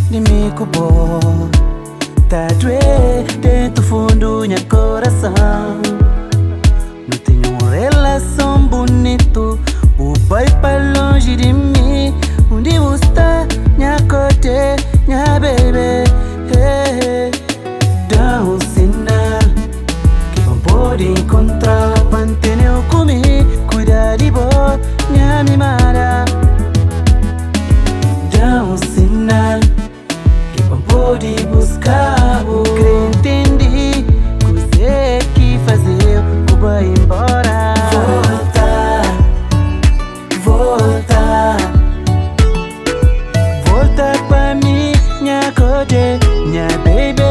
De mim cubo tá doer dentro do fundo do meu coração. Não tenho uma relação bonita, o pai para longe de mim. Onde você está, minha cote, minha baby. Dá um sinal que não pode encontrar. Manteneu comigo, cuida de boa, minha mimada. Dá um sinal pode buscar, querer entender o que você que fazer, que vai embora. Volta, volta pra mim, minha cote, minha baby.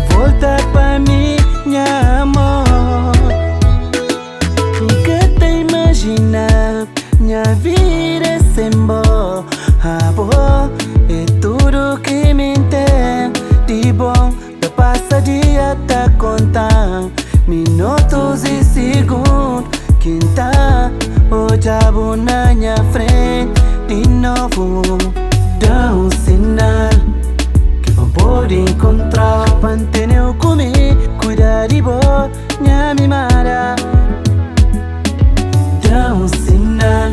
Volta pra mim, minha amor. Nunca te imaginar minha vida é sem bom. Amor é tudo que me tem de bom. Da passa dia tá contando minutos e segundos. Quem tá o diabo na minha frente de novo. Dá um sinal que não pode encontrar. Manteneu comigo, cuida de boa, minha mimada. Dá um sinal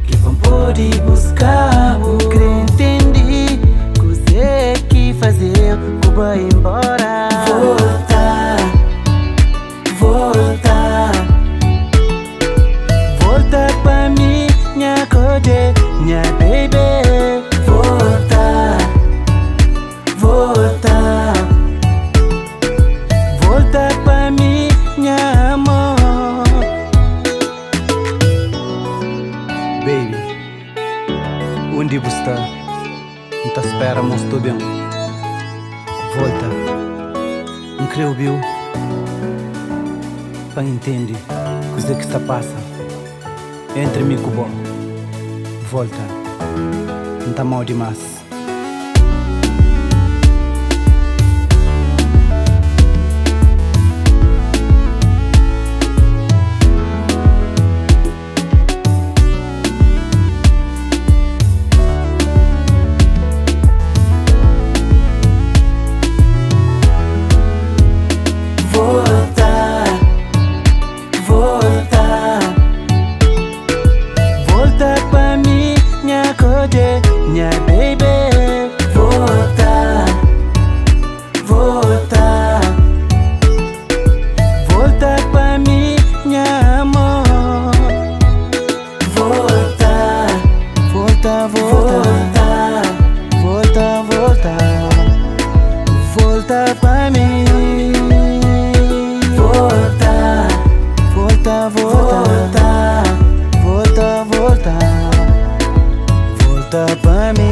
que não pode buscar, querer entender o que você que fazer, que vai embora. Volta pra mim, minha cote, minha baby. Volta pra mim, minha amor. Baby, onde você está? Não te espera, mas estou bem. Volta, incrível, para entender o que está passando. Entre mim com bom. Volta, não está mal demais. Minha baby, volta pra mim, minha amor. Volta pra mim. Volta pra mim.